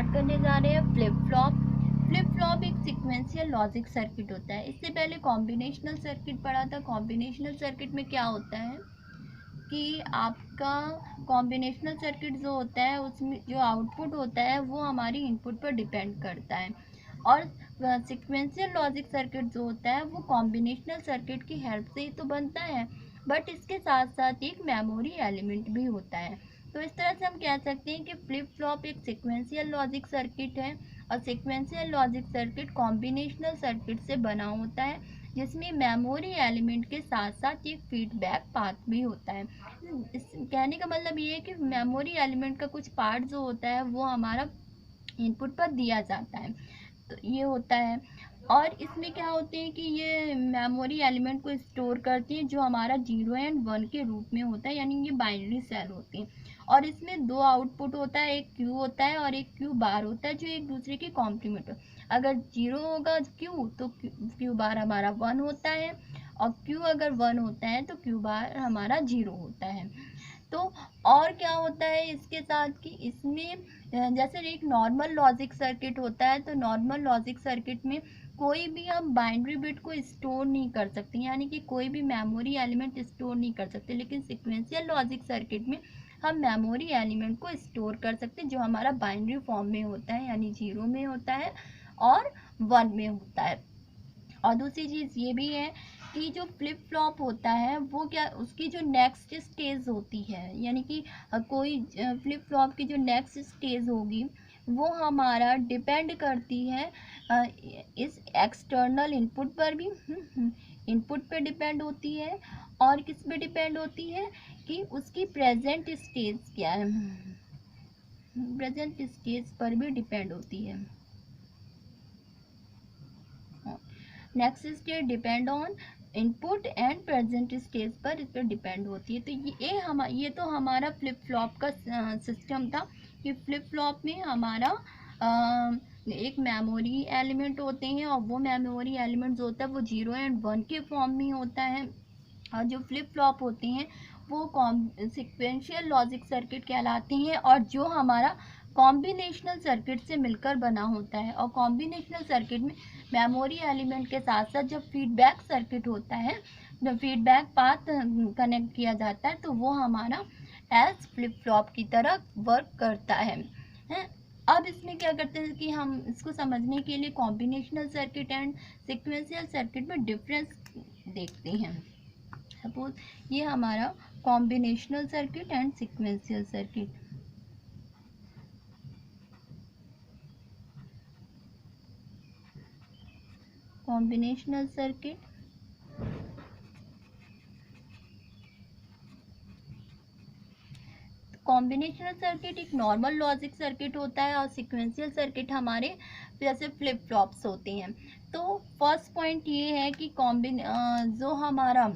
Start करने जा रहे हैं फ्लिप फ्लॉप। फ्लिप फ्लॉप एक सीक्वेंशियल लॉजिक सर्किट होता है। इससे पहले कॉम्बिनेशनल सर्किट पढ़ा था। कॉम्बिनेशनल सर्किट में क्या होता है कि आपका कॉम्बिनेशनल सर्किट जो होता है उसमें जो आउटपुट होता है वो हमारी इनपुट पर डिपेंड करता है, और सीक्वेंशियल लॉजिक सर्किट जो होता है वो कॉम्बिनेशनल सर्किट की हेल्प से ही तो बनता है, बट इसके साथ साथ एक मेमोरी एलिमेंट भी होता है। तो इस तरह से हम कह सकते हैं कि फ्लिप फ्लॉप एक सीक्वेंशियल लॉजिक सर्किट है, और sequential logic circuit combinational circuit से बना होता है, जिसमें मेमोरी एलिमेंट के साथ साथ एक फीडबैक पाथ भी होता है। इस कहने का मतलब ये है कि मेमोरी एलिमेंट का कुछ पार्ट जो होता है वो हमारा इनपुट पर दिया जाता है, तो ये होता है। और इसमें क्या होते हैं कि ये मेमोरी एलिमेंट को स्टोर करती है, जो हमारा 0 एंड 1 के रूप में होता है, यानी ये बाइनरी सेल होती है। और इसमें दो आउटपुट होता है, एक क्यू होता है और एक क्यू बार होता है, जो एक दूसरे के कॉम्प्लीमेंट हो। अगर 0 होगा क्यू तो क्यू बार हमारा 1 होता है, और क्यू अगर 1 होता है तो क्यू बार हमारा 0 होता है। तो और क्या होता है इसके साथ कि इसमें जैसे एक नॉर्मल लॉजिक सर्किट होता है, तो नॉर्मल लॉजिक सर्किट में कोई भी हम बाइनरी बिट को स्टोर नहीं कर सकते, यानी कि कोई भी मेमोरी एलिमेंट स्टोर नहीं कर सकते। लेकिन सीक्वेंशियल लॉजिक सर्किट में हम मेमोरी एलिमेंट को स्टोर कर सकते हैं, जो हमारा बाइनरी फॉर्म में होता है, यानी 0 में होता है और 1 में होता है। और दूसरी चीज़ ये भी है कि जो फ्लिप फ्लॉप होता है वो क्या, उसकी जो नेक्स्ट स्टेज होती है, यानी कि कोई फ्लिप फ्लॉप की जो नेक्स्ट स्टेज होगी वो हमारा डिपेंड करती है इस एक्सटर्नल इनपुट पर भी। इनपुट पे डिपेंड होती है, और किस पे डिपेंड होती है कि उसकी प्रेजेंट स्टेज क्या है, प्रेजेंट स्टेज पर भी डिपेंड होती है। Next stage depend on input and present stage पर इस पर डिपेंड होती है। तो ये तो हमारा फ्लिप फ्लॉप का सिस्टम था कि फ्लिप फ्लॉप में हमारा एक मेमोरी एलिमेंट होते हैं, और वो मेमोरी एलिमेंट जो होता है वो 0 एंड 1 के फॉर्म में होता है। और जो फ्लिप फ्लॉप होते हैं वो सीक्वेंशियल लॉजिक सर्किट कहलाते हैं, और जो हमारा कॉम्बिनेशनल सर्किट से मिलकर बना होता है। और कॉम्बिनेशनल सर्किट में मेमोरी एलिमेंट के साथ साथ जब फीडबैक सर्किट होता है, जब फीडबैक पाथ कनेक्ट किया जाता है, तो वो हमारा एज फ्लिप फ्लॉप की तरह वर्क करता है। अब इसमें क्या करते हैं कि हम इसको समझने के लिए combinational circuit and sequential circuit में डिफरेंस देखते हैं। सपोज ये हमारा combinational circuit and sequential circuit. Combinational circuit combinational circuit एक नॉर्मल लॉजिक सर्किट होता है, और सीक्वेंशियल सर्किट हमारे जैसे फ्लिप फ्लॉप्स होते हैं। तो फर्स्ट पॉइंट ये है कि जो हमारा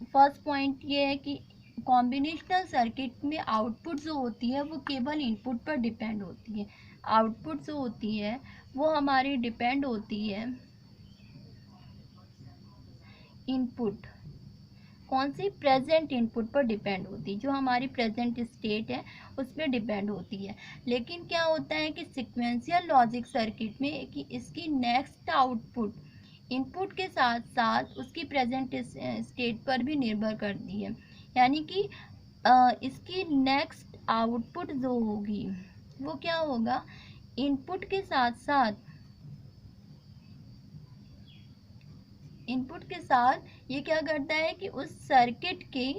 फर्स्ट पॉइंट ये है कि कॉम्बिनेशनल सर्किट में आउटपुट जो होती है वो केवल इनपुट पर डिपेंड होती है। आउटपुट जो होती है वो हमारी डिपेंड होती है इनपुट, कौन सी, प्रेजेंट इनपुट पर डिपेंड होती है, जो हमारी प्रेजेंट स्टेट है उस पर डिपेंड होती है। लेकिन क्या होता है कि सीक्वेंशियल लॉजिक सर्किट में कि इसकी नेक्स्ट आउटपुट इनपुट के साथ साथ उसकी प्रेजेंट स्टेट पर भी निर्भर करती है, यानी कि इसकी नेक्स्ट आउटपुट जो होगी वो क्या होगा, इनपुट के साथ साथ ये क्या करता है कि उस सर्किट के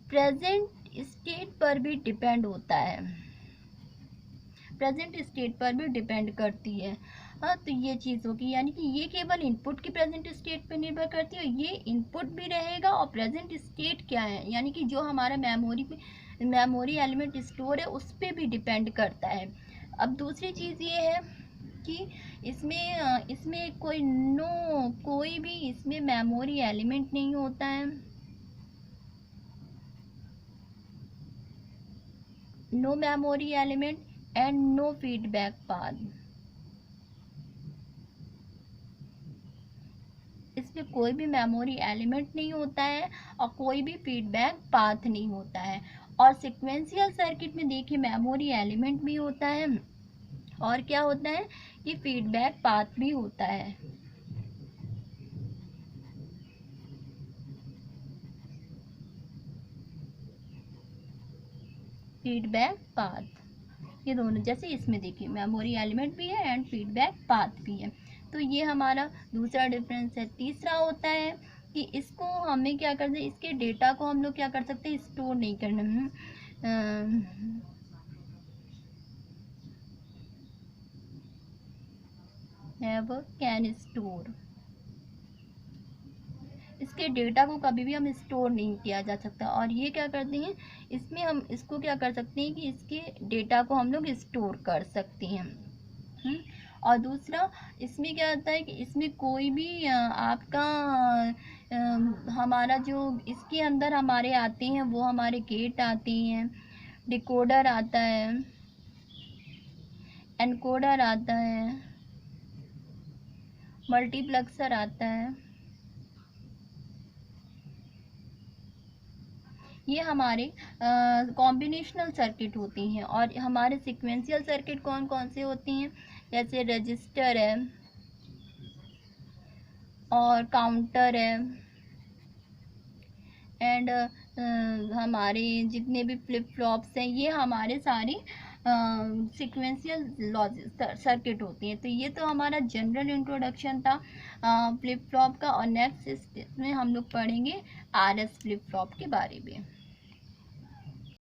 प्रेजेंट स्टेट पर भी डिपेंड होता है, प्रेजेंट स्टेट पर भी डिपेंड करती है। हाँ, तो ये चीज़ होगी, यानी कि ये केवल इनपुट की प्रेजेंट स्टेट पर निर्भर करती है। ये इनपुट भी रहेगा और प्रेजेंट स्टेट क्या है, यानी कि जो हमारा मेमोरी एलिमेंट स्टोर है उस पर भी डिपेंड करता है। अब दूसरी चीज़ ये है कि इसमें कोई भी इसमें मेमोरी एलिमेंट नहीं होता है, no memory element and no feedback path. इसमें कोई भी मेमोरी एलिमेंट नहीं होता है और कोई भी फीडबैक पाथ नहीं होता है। और सिक्वेंशियल सर्किट में देखिए मेमोरी एलिमेंट भी होता है और क्या होता है कि फीडबैक पाथ भी होता है। फीडबैक पाथ ये दोनों, जैसे इसमें देखिए मेमोरी एलिमेंट भी है एंड फीडबैक पाथ भी है। तो ये हमारा दूसरा डिफरेंस है। तीसरा होता है कि इसको हमें क्या करना है, इसके डेटा को हम लोग क्या कर सकते हैं, स्टोर नहीं करना नेवर कैन स्टोर। इसके डेटा को कभी भी हम स्टोर नहीं किया जा सकता। और ये क्या करते हैं, इसमें हम इसको क्या कर सकते हैं कि इसके डेटा को हम लोग स्टोर कर सकते हैं। और दूसरा इसमें क्या होता है कि इसमें कोई भी आपका हमारा जो इसके अंदर हमारे आते हैं वो हमारे गेट आते हैं, डिकोडर आता है, एनकोडर आता है, मल्टीप्लेक्सर आता है। ये हमारे कॉम्बिनेशनल सर्किट होती हैं। और हमारे सिक्वेंशियल सर्किट कौन कौन से होती हैं, जैसे रजिस्टर है और काउंटर है एंड हमारे जितने भी फ्लिप फ्लॉप्स हैं ये हमारे सारे सिक्वेंशियल लॉजिक सर्किट होती हैं। तो ये तो हमारा जनरल इंट्रोडक्शन था फ्लिप फ्लॉप का। और नेक्स्ट में हम लोग पढ़ेंगे आरएस फ्लिप फ्लॉप के बारे में।